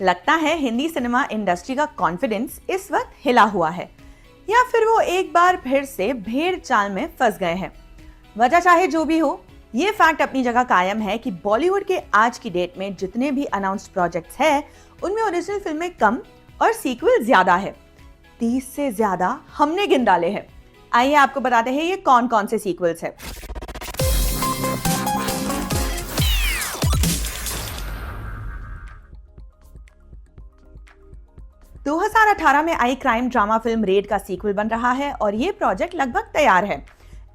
लगता है Hindi cinema industry का कॉन्फिडेंस इस वक्त हिला हुआ है, या फिर वो एक बार फिर से भेड़ चाल में फंस गए हैं। वजह चाहे जो भी हो, ये फैक्ट अपनी जगह कायम है कि बॉलीवुड के आज की डेट में जितने भी अनाउंस्ड प्रोजेक्ट्स हैं, उनमें ओरिजिनल फिल्में कम और सीक्वल ज्यादा है। 30 से ज्यादा हमने गिन डाले हैं। आइए आपको बताते हैं ये कौन कौन से सीक्वल्स है। दो 2018 में आई क्राइम ड्रामा फिल्म रेड का सीक्वल बन रहा है और ये प्रोजेक्ट लगभग तैयार है।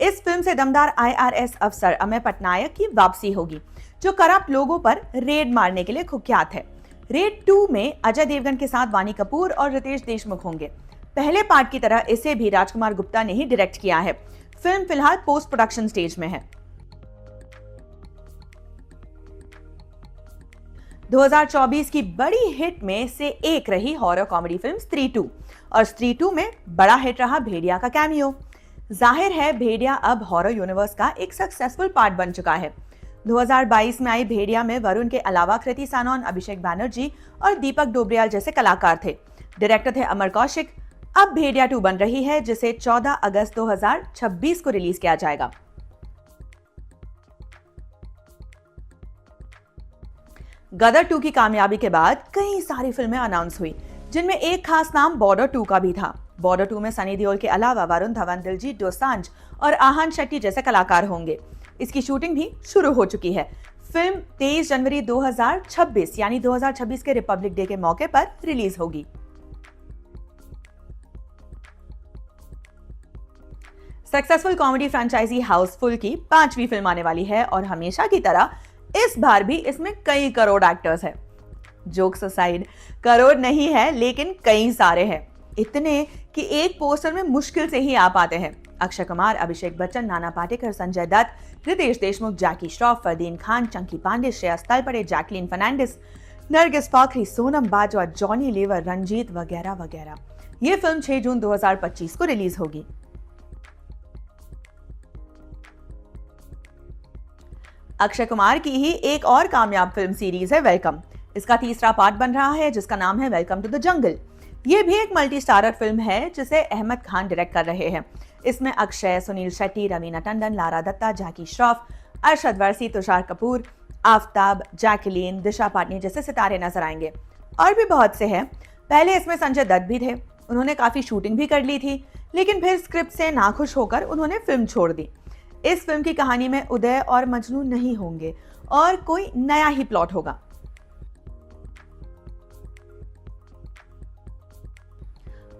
इस फिल्म से दमदार IRS अफसर अमेय पटनायक की वापसी होगी, जो करप्ट लोगों पर रेड मारने के लिए कुख्यात है। रेड 2 में अजय देवगन के साथ वानी कपूर और रितेश देशमुख होंगे। पहले पार्ट की तरह इसे भी राजकुमार गुप्ता ने ही डायरेक्ट किया है। फिल्म फिलहाल पोस्ट प्रोडक्शन स्टेज में है। 2024 की बड़ी हिट में से एक रही हॉरर कॉमेडी फिल्म स्त्री 2, और स्त्री 2 में बड़ा हिट रहा भेड़िया का कैमियो। जाहिर है भेड़िया अब हॉरर यूनिवर्स का एक सक्सेसफुल पार्ट बन चुका है। 2022 में आई भेड़िया में वरुण के अलावा कृति सानोन, अभिषेक बैनर्जी और दीपक डोबरियाल जैसे कलाकार थे। डायरेक्टर थे अमर कौशिक। अब भेड़िया 2 बन रही है, जिसे 14 अगस्त 2026 को रिलीज किया जाएगा। गदर 2 की कामयाबी के बाद कई सारी फिल्में अनाउंस हुई, जिनमें एक खास नाम बॉर्डर 2 का भी था। बॉर्डर 2 में सनी देओल के अलावा वरुण धवन, दिलजीत दोसांझ और आहान शेट्टी जैसे कलाकार होंगे। इसकी शूटिंग भी शुरू हो चुकी है। फिल्म 23 जनवरी 2026 यानी 2026 के रिपब्लिक डे के मौके पर रिलीज होगी। सक्सेसफुल कॉमेडी फ्रेंचाइजी हाउसफुल की 5वीं फिल्म आने वाली है और हमेशा की तरह इस बार भी इसमें कई करोड़ एक्टर्स हैं। जोक्स असाइड, करोड़ नहीं है लेकिन कई सारे हैं, इतने कि एक पोस्टर में मुश्किल से ही आ पाते हैं। अक्षय कुमार, अभिषेक बच्चन, नाना पाटेकर, संजय दत्त, रितेश देशमुख, जैकी श्रॉफ, फरदीन खान, चंकी पांडे, श्रेयस तलपड़े, जैकलीन फर्नांडिस, नरगिस फाखरी, सोनम बाजवा, जॉनी लीवर, रंजीत वगैरह वगैरह। ये फिल्म 6 जून 2025 को रिलीज होगी। अक्षय कुमार की ही एक और कामयाब फिल्म सीरीज है वेलकम। इसका तीसरा पार्ट बन रहा है, जिसका नाम है वेलकम टू द जंगल। ये भी एक मल्टी स्टारर फिल्म है, जिसे अहमद खान डायरेक्ट कर रहे हैं। इसमें अक्षय, सुनील शेट्टी, रवीना टंडन, लारा दत्ता, जैकी श्रॉफ, अरशद वारसी, तुषार कपूर, आफ्ताब, जैकलीन, दिशा पाटनी जैसे सितारे नजर आएंगे। और भी बहुत से हैं। पहले इसमें संजय दत्त भी थे। उन्होंने काफी शूटिंग भी कर ली थी, लेकिन फिर स्क्रिप्ट से नाखुश होकर उन्होंने फिल्म छोड़ दी। इस फिल्म की कहानी में उदय और मजनू नहीं होंगे और कोई नया ही प्लॉट होगा।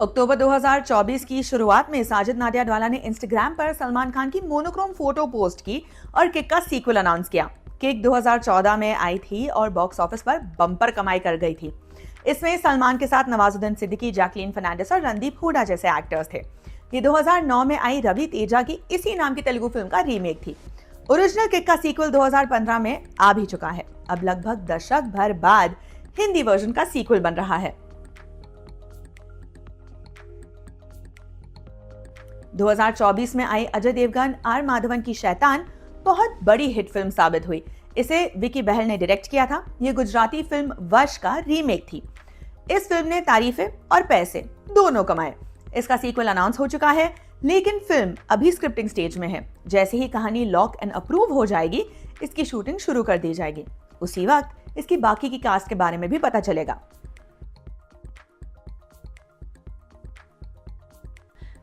अक्टूबर 2024 की शुरुआत में साजिद नाडियाडवाला ने इंस्टाग्राम पर सलमान खान की मोनोक्रोम फोटो पोस्ट की और किक का सीक्वल अनाउंस किया। किक 2014 में आई थी और बॉक्स ऑफिस पर बम्पर कमाई कर गई थी। इसमें सलमान के साथ नवाजुद्दीन सिद्दीकी, जैकलीन फर्नांडिस और रणदीप हुडा जैसे एक्टर्स थे। ये 2009 में आई रवि तेजा की इसी नाम की तेलुगु फिल्म का रीमेक थी। ओरिजिनल किक का सीक्वल 2015 में आ भी चुका है। अब लगभग दशक भर बाद हिंदी वर्जन का सीक्वल बन रहा है। 2024 में आई अजय देवगन आर माधवन की शैतान बहुत बड़ी हिट फिल्म साबित हुई। इसे विकी बहल ने डायरेक्ट किया था। ये गुजराती फिल्म वश का रीमेक थी। इस फिल्म ने तारीफें और पैसे दोनों कमाए। इसका सीक्वल अनाउंस हो चुका है, लेकिन फिल्म अभी स्क्रिप्टिंग स्टेज में है। जैसे ही कहानी लॉक एंड अप्रूव हो जाएगी, इसकी शूटिंग शुरू कर दी जाएगी। उसी वक्त इसकी बाकी की कास्ट के बारे में भी पता चलेगा।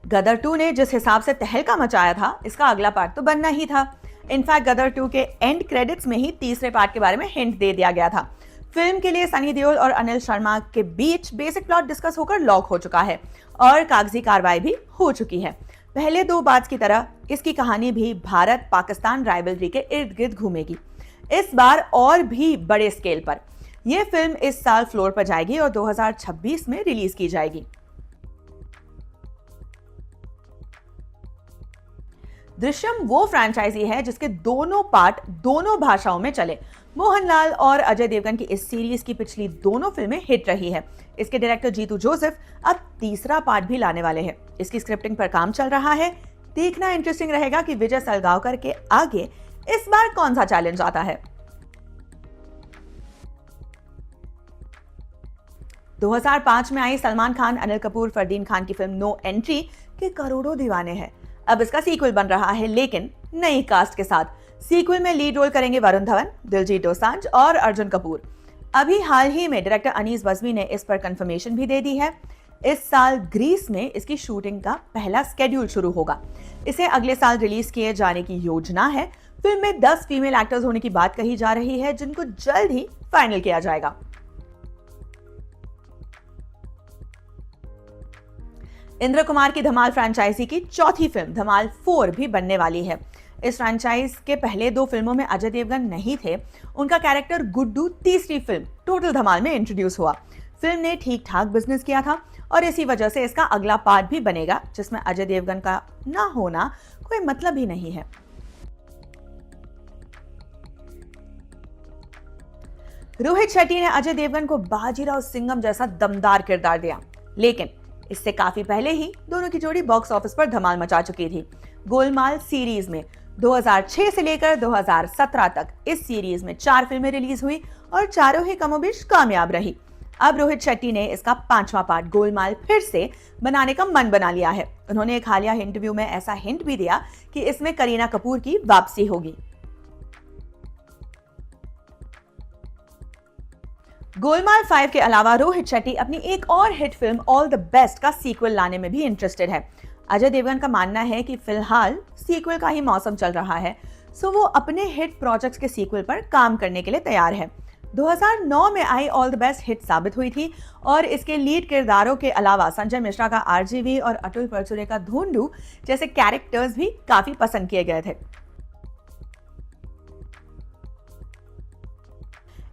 गदर 2 ने जिस हिसाब से तहलका मचाया था, इसका अगला पार्ट तो बनना ही था। इनफैक्ट गदर 2 के एंड क्रेडिट्स में ही तीसरे पार्ट के बारे में हिंट दे दिया गया था। फिल्म के लिए सनी देओल और अनिल शर्मा के बीच बेसिक प्लॉट डिस्कस होकर लॉक हो चुका है और कागजी कार्रवाई भी हो चुकी है। पहले 2 पार्ट्स की तरह इसकी कहानी भी भारत पाकिस्तान राइवलरी के इर्द गिर्द घूमेगी, इस बार और भी बड़े स्केल पर। यह फिल्म इस साल फ्लोर पर जाएगी और 2026 में रिलीज की जाएगी। दृश्यम वो फ्रेंचाइजी है जिसके दोनों पार्ट दोनों भाषाओं में चले। मोहनलाल और अजय देवगन की इस सीरीज की पिछली दोनों फिल्में हिट रही है। इसके डायरेक्टर जीतू जोसेफ अब तीसरा पार्ट भी लाने वाले हैं। इसकी स्क्रिप्टिंग पर काम चल रहा है। देखना इंटरेस्टिंग रहेगा कि विजय सलगांवकर के आगे इस बार कौन सा चैलेंज आता है। 2005 में आई सलमान खान, अनिल कपूर, फरदीन खान की फिल्म नो एंट्री के करोड़ों दीवाने हैं। अब इसका सीक्वल बन रहा है, लेकिन नई कास्ट के साथ। सीक्वल में लीड रोल करेंगे वरुण धवन, दिलजीत दोसांझ और अर्जुन कपूर। अभी हाल ही में डायरेक्टर अनीस बज़मी ने इस पर कंफर्मेशन भी दे दी है। इस साल ग्रीस में इसकी शूटिंग का पहला स्केड्यूल शुरू होगा। इसे अगले साल रिलीज किए जाने की योजना है। फिल्म में 10 फीमेल एक्टर्स होने की बात कही जा रही है, जिनको जल्द ही फाइनल किया जाएगा। इंद्र कुमार की धमाल फ्रेंचाइजी की चौथी फिल्म धमाल 4 भी बनने वाली है। इस फ्रेंचाइज के पहले 2 फिल्मों में अजय देवगन नहीं थे। उनका कैरेक्टर गुड्डू तीसरी फिल्म टोटल धमाल में इंट्रोड्यूस हुआ। फिल्म ने ठीक ठाक बिजनेस किया था और इसी वजह से इसका अगला पार्ट भी बनेगा, जिसमें अजय देवगन का ना होना कोई मतलब ही नहीं है। रोहित शेट्टी ने अजय देवगन को बाजीराव सिंघम जैसा दमदार किरदार दिया, लेकिन इससे काफी पहले ही दोनों की जोड़ी बॉक्स ऑफिस पर धमाल मचा चुकी थी। गोलमाल सीरीज में 2006 से लेकर 2017 तक इस सीरीज में 4 फिल्में रिलीज हुई और चारों ही कमोबेश कामयाब रही। अब रोहित शेट्टी ने इसका 5वां पार्ट गोलमाल फिर से बनाने का मन बना लिया है। उन्होंने एक हालिया इंटरव्यू में ऐसा हिंट भी दिया कि इसमें करीना कपूर की वापसी होगी। गोलमाल 5 के अलावा रोहित शेट्टी अपनी एक और hit film all the best का सीक्वल लाने में भी इंटरेस्टेड है। अजय देवगन का मानना है कि फिलहाल सीक्वल का ही मौसम चल रहा है, सो वो अपने हिट प्रोजेक्ट्स के सीक्वल पर काम करने के लिए तैयार है। 2009 में आई ऑल द बेस्ट हिट साबित हुई थी और इसके लीड किरदारों के अलावा संजय मिश्रा का आरजीवी और अतुल परचुरे का धोंडू जैसे कैरेक्टर्स भी काफी पसंद किए गए थे।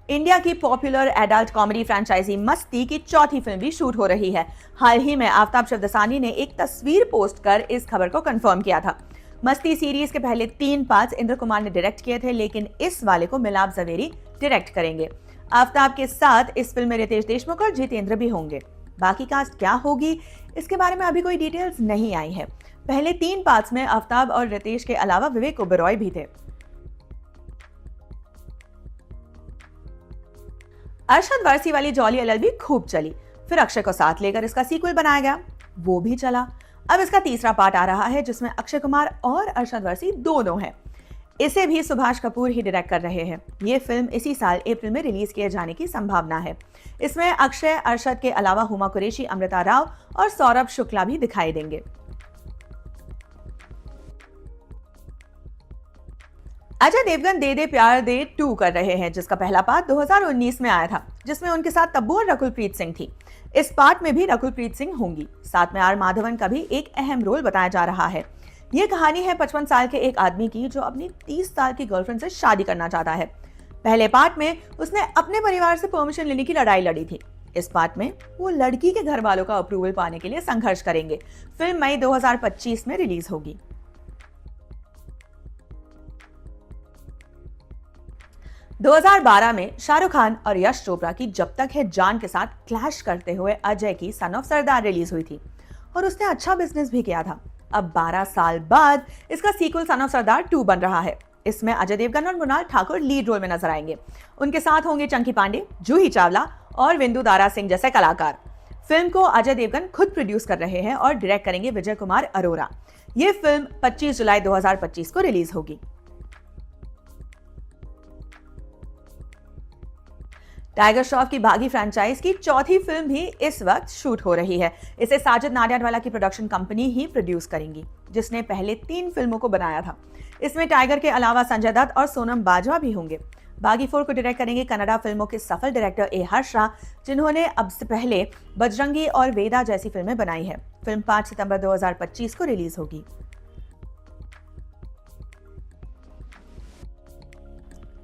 इंडिया की पॉपुलर एडल्ट कॉमेडी फ्रेंचाइजी मस्ती की चौथी फिल्म भी शूट हो रही है। हाल ही में आफ्ताब शिवदसानी ने एक तस्वीर पोस्ट कर इस खबर को कंफर्म किया था। मस्ती सीरीज के पहले 3 पार्ट्स इंद्र कुमार ने डायरेक्ट किए थे, लेकिन इस वाले को मिलाप जवेरी डायरेक्ट करेंगे। आफ्ताब के साथ इस फिल्म में रितेश देशमुख और जितेंद्र भी होंगे। बाकी कास्ट क्या होगी, इसके बारे में अभी कोई डिटेल्स नहीं आई है। पहले 3 पार्ट्स में आफ्ताब और रितेश के अलावा विवेक ओबेरॉय भी थे। अरशद वारसी वाली जॉली एलएलबी खूब चली, फिर अक्षय को साथ लेकर इसका सीक्वल बनाया गया, वो भी चला। अब इसका तीसरा पार्ट आ रहा है, जिसमें अक्षय कुमार और अरशद वारसी दोनों हैं। इसे भी सुभाष कपूर ही डायरेक्ट कर रहे हैं। ये फिल्म इसी साल अप्रैल में रिलीज किए जाने की संभावना है। इसमें अक्षय, अरशद के अलावा हुमा कुरैशी, अमृता राव और सौरभ शुक्ला भी दिखाई देंगे। अजय देवगन दे दे प्यार दे 2 कर रहे हैं, जिसका पहला पार्ट 2019 में आया था, जिसमें उनके साथ तब्बू और रकुलप्रीत सिंह थी। इस पार्ट में भी रकुलप्रीत सिंह होंगी। साथ में आर माधवन का भी एक अहम रोल बताया जा रहा है। ये कहानी है 55 साल के एक आदमी की, जो अपनी 30 साल की गर्लफ्रेंड से शादी करना चाहता है। पहले पार्ट में उसने अपने परिवार से परमिशन लेने की लड़ाई लड़ी थी। इस पार्ट में वो लड़की के घर वालों का अप्रूवल पाने के लिए संघर्ष करेंगे। फिल्म मई 2025 में रिलीज होगी। 2012 में शाहरुख खान और यश चोपड़ा की जब तक है जान के साथ क्लैश करते हुए अजय की सन ऑफ सरदार रिलीज हुई थी और उसने अच्छा बिजनेस भी किया था। अब 12 साल बाद इसका सीक्वल सन ऑफ सरदार 2 बन रहा है। इसमें अजय देवगन और मृणाल ठाकुर लीड रोल में नजर आएंगे। उनके साथ होंगे चंकी पांडे, जूही चावला और विंदु दारा सिंह जैसे कलाकार। फिल्म को अजय देवगन खुद प्रोड्यूस कर रहे हैं और डायरेक्ट करेंगे विजय कुमार अरोरा। ये फिल्म 25 जुलाई 2025 को रिलीज होगी। टाइगर श्रॉफ की बागी फ्रेंचाइज की चौथी फिल्म भी इस वक्त शूट हो रही है। इसे साजिद नाडियाडवाला की प्रोडक्शन कंपनी ही प्रोड्यूस करेंगी, जिसने पहले 3 फिल्मों को बनाया था। इसमें टाइगर के अलावा संजय दत्त और सोनम बाजवा भी होंगे। बागी 4 को डायरेक्ट करेंगे कन्नड़ा फिल्मों के सफल डायरेक्टर ए हर्ष राव, जिन्होंने अब से पहले बजरंगी और वेदा जैसी फिल्में बनाई है। फिल्म 5 सितंबर 2025 को रिलीज होगी।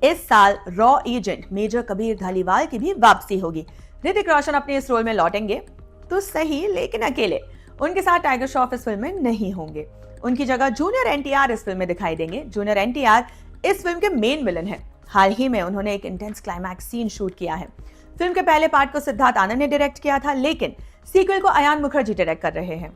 इस साल रॉ एजेंट मेजर कबीर धालीवाल की भी वापसी होगी। ऋतिक रोशन अपने इस रोल में लौटेंगे तो सही, लेकिन अकेले। उनके साथ टाइगर श्रॉफ इस फिल्म में नहीं होंगे। उनकी जगह जूनियर एनटीआर इस फिल्म में दिखाई देंगे। जूनियर एनटीआर इस फिल्म के मेन विलन हैं। हाल ही में उन्होंने एक इंटेंस क्लाइमैक्स सीन शूट किया है। फिल्म के पहले पार्ट को सिद्धार्थ आनंद ने डायरेक्ट किया था, लेकिन सीक्वल को अयान मुखर्जी डायरेक्ट कर रहे हैं।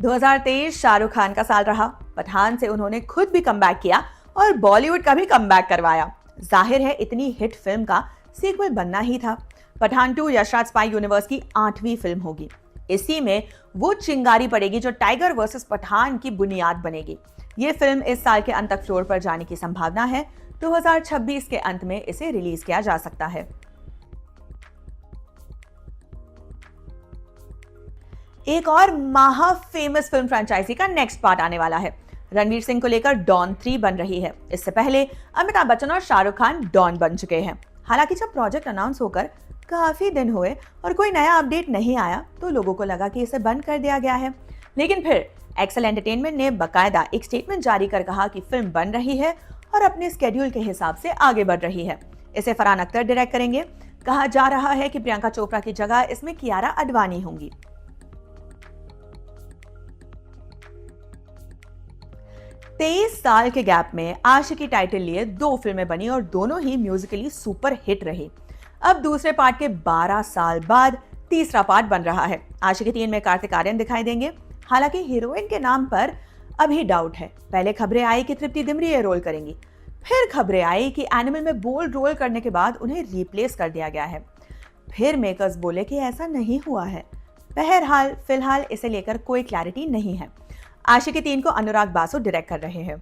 2023 शाहरुख खान का साल रहा। पठान से उन्होंने खुद भी कमबैक किया और बॉलीवुड का भी कमबैक करवाया। जाहिर है इतनी हिट फिल्म का सीक्वल बनना ही था। पठान 2 यशराज स्पाई यूनिवर्स की 8वीं फिल्म होगी। इसी में वो चिंगारी पड़ेगी जो टाइगर वर्सेस पठान की बुनियाद बनेगी। ये फिल्म इस साल के अंत तक फ्लोर पर जाने की संभावना है। 2026 के अंत में इसे रिलीज किया जा सकता है। एक और महा फेमस फिल्म फ्रेंचाइजी का नेक्स्ट पार्ट आने वाला है। रणवीर सिंह को लेकर डॉन 3 बन रही है। इससे पहले अमिताभ बच्चन और शाहरुख खान डॉन बन चुके हैं। हालांकि जब प्रोजेक्ट अनाउंस होकर काफी दिन हुए और कोई नया अपडेट नहीं आया तो लोगों को लगा कि इसे बंद कर दिया गया है। लेकिन फिर एक्सेल एंटरटेनमेंट ने बकायदा एक स्टेटमेंट जारी कर कहा कि फिल्म बन रही है और अपने स्केड्यूल के हिसाब से आगे बढ़ रही है। इसे फरहान अख्तर डायरेक्ट करेंगे। कहा जा रहा है कि प्रियंका चोपड़ा की जगह इसमें कियारा अडवाणी होंगी। 23 साल के गैप में आशिकी टाइटल लिए 2 फिल्में बनी और दोनों ही म्यूजिकली सुपर हिट रही। अब दूसरे पार्ट के 12 साल बाद तीसरा पार्ट बन रहा है। आशिकी 3 में कार्तिक आर्यन दिखाई देंगे। हालांकि हीरोइन के नाम पर अभी डाउट है। पहले खबरें आई कि तृप्ति दिमरी ये रोल करेंगी, फिर खबरें आई कि एनिमल में बोल्ड रोल करने के बाद उन्हें रिप्लेस कर दिया गया है। फिर मेकर्स बोले कि ऐसा नहीं हुआ है। बहरहाल फिलहाल इसे लेकर कोई क्लैरिटी नहीं है। आशिकी 3 को अनुराग बासु डायरेक्ट कर रहे हैं।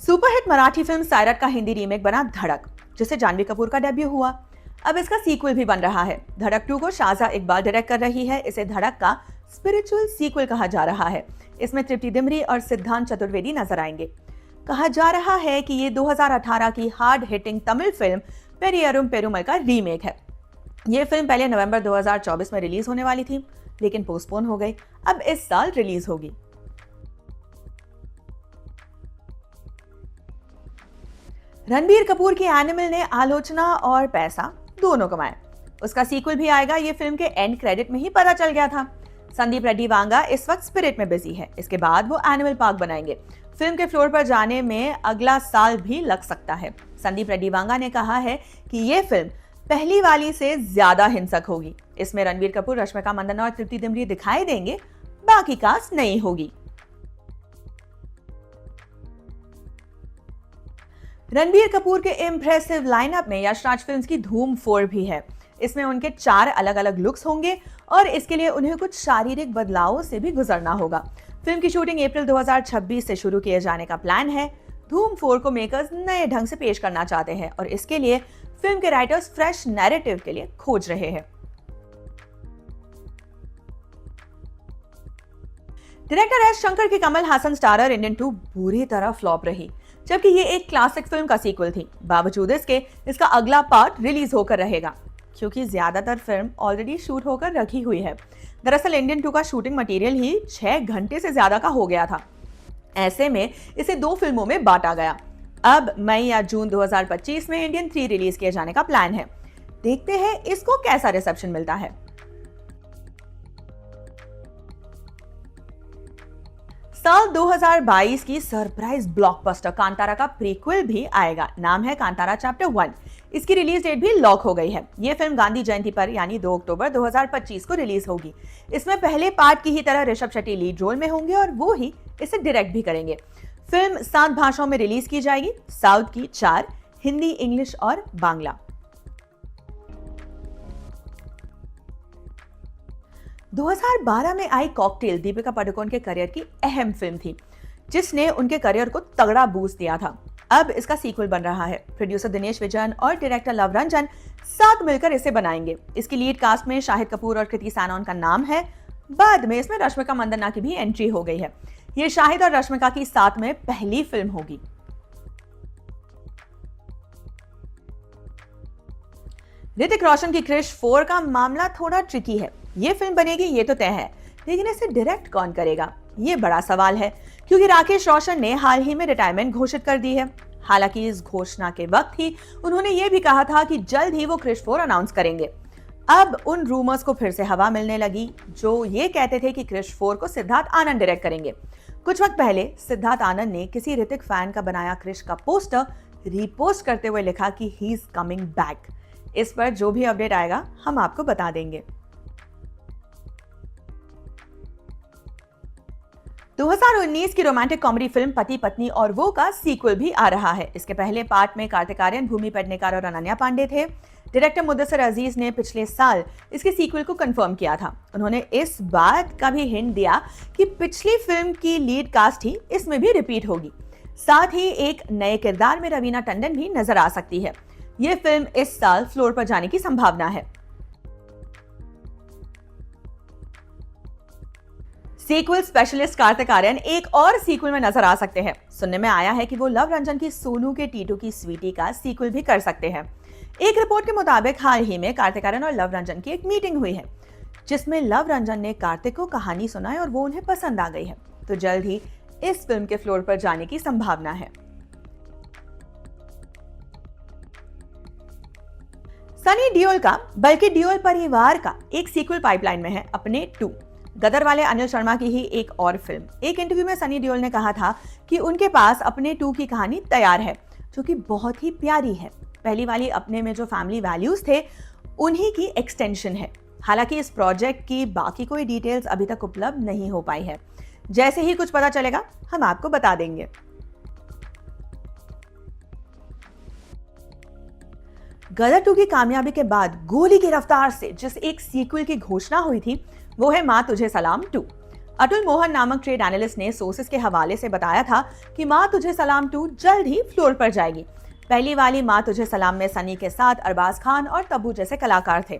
सुपरहिट मराठी फिल्म सायरट का हिंदी रीमेक बना धड़क, जिसे जानवी कपूर का डेब्यू हुआ। अब इसका सीक्वल भी बन रहा है। धड़क 2 को शाहज़ा इकबाल डायरेक्ट कर रही है। इसे धड़क का स्पिरिचुअल सीक्वल कहा जा रहा है। इसमें तृप्ति दिमरी और सिद्धांत चतुर्वेदी नजर आएंगे। कहा जा रहा है कि ये 2018 की hard hitting Tamil film Pariyerum Perumal का रीमेक है। ये फिल्म पहले नवंबर 2024 में रिलीज होने वाली थी, लेकिन पोस्टपोन हो गई। अब इस साल रिलीज होगी। रणबीर कपूर की एनिमल ने आलोचना और पैसा दोनों कमाए। उसका सीक्वल भी आएगा, ये फिल्म के एंड क्रेडिट में ही पता चल गया था। संदीप रेड्डी वांगा इस वक्त स्पिरिट में बिजी है। इसके बाद वो एनिमल पार्क बनाएंगे। फिल्म के फ्लोर पर जाने में अगला साल भी लग सकता है। संदीप रेड्डी वांगा ने कहा है कि ये फिल्म पहली वाली से ज्यादा हिंसक होगी। इसमें रणबीर कपूर, रश्मिका मंदाना और तृप्ति दिमरी दिखाई देंगे, बाकी कास्ट नहीं होगी। रणबीर कपूर के इम्प्रेसिव लाइनअप में यशराज फिल्म्स की धूम 4 भी है। इसमें उनके 4 अलग अलग लुक्स होंगे और इसके लिए उन्हें कुछ शारीरिक बदलावों से भी गुजरना होगा। फिल्म की शूटिंग अप्रैल 2026 से शुरू किए जाने का प्लान है। धूम 4 को मेकर्स नए ढंग से पेश करना चाहते हैं और इसके लिए फिल्म के राइटर्स फ्रेश नैरेटिव के लिए खोज रहे हैं। डायरेक्टर एस शंकर की कमल हासन स्टारर इंडियन 2 बुरी तरह फ्लॉप रही, जबकि ये एक क्लासिक फिल्म का सीक्वल थी। बावजूद इसके इसका अगला पार्ट रिलीज होकर रहेगा, क्योंकि ज्यादातर फिल्म ऑलरेडी शूट होकर रखी हुई है। दरअसल इंडियन 2 का शूटिंग मटेरियल ही 6 घंटे से ज्यादा का हो गया था। ऐसे में इसे 2 फिल्मों में बांटा गया। अब मई या जून 2025 में इंडियन 3 रिलीज किए जाने का प्लान है। देखते हैं इसको कैसा रिसेप्शन मिलता है। साल 2022 की सरप्राइज ब्लॉकबस्टर कांतारा का प्रीक्वल भी आएगा। नाम है कांतारा चैप्टर 1। इसकी रिलीज डेट भी लॉक हो गई है। ये फिल्म गांधी जयंती पर यानी 2 अक्टूबर 2025 को रिलीज होगी। इसमें पहले पार्ट की ही तरह ऋषभ शेट्टी लीड रोल में होंगे और वो ही इसे डायरेक्ट भी करेंगे। फिल्म 7 भाषाओं में रिलीज की जाएगी। साउथ की 4, हिंदी, इंग्लिश और बांग्ला। 2012 में आई कॉकटेल दीपिका पादुकोण के करियर की अहम फिल्म थी, जिसने उनके करियर को तगड़ा बूस्ट दिया था। अब इसका सीक्वल बन रहा है। प्रोड्यूसर दिनेश विजयन और डायरेक्टर लव रंजन साथ मिलकर इसे बनाएंगे। इसकी लीड कास्ट में शाहिद कपूर और कृति सैनन का नाम है। बाद में इसमें रश्मिका मंदाना की भी एंट्री हो गई है। ये शाहिद और रश्मिका की साथ में पहली फिल्म होगी। ऋतिक रोशन की क्रिश 4 का मामला थोड़ा ट्रिकी है। ये फिल्म बनेगी ये तो तय है, लेकिन इसे डायरेक्ट कौन करेगा ये बड़ा सवाल है, क्योंकि राकेश रोशन ने हाल ही में रिटायरमेंट घोषित कर दी है। हालांकि इस घोषणा के वक्त ही उन्होंने ये भी कहा था कि जल्द ही वो क्रिश 4 अनाउंस करेंगे। अब उन रूमर्स को फिर से हवा मिलने लगी, जो ये कहते थे कि क्रिश 4 को सिद्धार्थ आनंद डायरेक्ट करेंगे। कुछ वक्त पहले सिद्धार्थ आनंद ने किसी ऋतिक फैन का बनाया क्रिश का पोस्टर रीपोस्ट करते हुए लिखा कि ही इज कमिंग बैक। इस पर जो भी अपडेट आएगा हम आपको बता देंगे। 2019 की रोमांटिक कॉमेडी फिल्म पति पत्नी और वो का सीक्वल भी आ रहा है। इसके पहले पार्ट में कार्तिक आर्यन, भूमि पेडनेकर और अनन्या पांडे थे। डायरेक्टर मुदस्सिर अजीज ने पिछले साल इसके सीक्वल को कंफर्म किया था। उन्होंने इस बात का भी हिंट दिया कि पिछली फिल्म की लीड कास्ट ही इसमें भी रिपीट होगी। साथ ही एक नए किरदार में रवीना टंडन भी नजर आ सकती है। यह फिल्म इस साल फ्लोर पर जाने की संभावना है। सीक्वल स्पेशलिस्ट कार्तिक आर्यन एक और सीक्वल में नजर आ सकते हैं। सुनने में आया है कि वो लव रंजन की सोनू के टीटू की स्वीटी का सीक्वल भी कर सकते हैं। एक रिपोर्ट के मुताबिक हाल ही में कार्तिक आर्यन और लव रंजन की एक मीटिंग हुई है, जिसमें लव रंजन ने कार्तिक को कहानी सुनाई और वो उन्हें पसंद आ गई है। तो जल्द ही इस फिल्म के फ्लोर पर जाने की संभावना है। सनी देओल का, बल्कि देओल परिवार का एक सीक्वल पाइपलाइन में है, अपने 2। गदर वाले अनिल शर्मा की ही एक और फिल्म। एक इंटरव्यू में सनी देओल ने कहा था कि उनके पास अपने 2 की कहानी तैयार है, जो कि बहुत ही प्यारी है। पहली वाली अपने में जो फैमिली वैल्यूज थे, उन्हीं की एक्सटेंशन है। हालांकि इस प्रोजेक्ट की बाकी कोई डिटेल्स अभी तक उपलब्ध नहीं हो पाई है। जैसे ही कुछ पता चलेगा हम आपको बता देंगे। गदर 2 की कामयाबी के बाद गोली की रफ्तार से जिस एक सीक्वल की घोषणा हुई थी, वो है मां तुझे सलाम 2। अतुल मोहन नामक ट्रेड एनालिस्ट ने सोर्सेस के हवाले से बताया था कि मां तुझे सलाम 2 जल्द ही फ्लोर पर जाएगी। पहली वाली मां तुझे सलाम में सनी के साथ अरबाज खान और तब्बू जैसे कलाकार थे।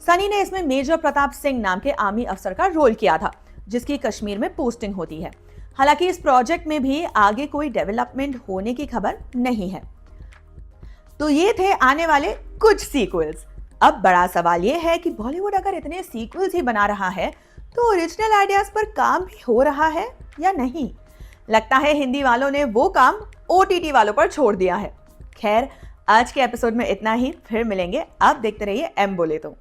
सनी ने इसमें मेजर प्रताप सिंह नाम के आर्मी अफसर का रोल किया था, जिसकी कश्मीर में पोस्टिंग होती है। हालांकि इस प्रोजेक्ट में भी आगे कोई डेवलपमेंट होने की खबर नहीं है। तो ये थे आने वाले कुछ सीक्वल्स। अब बड़ा सवाल ये है कि बॉलीवुड अगर इतने सीक्वल्स ही बना रहा है, तो ओरिजिनल आइडियाज पर काम भी हो रहा है या नहीं? लगता है हिंदी वालों ने वो काम OTT वालों पर छोड़ दिया है। खैर, आज के एपिसोड में इतना ही। फिर मिलेंगे। आप देखते रहिए एम बोले तो।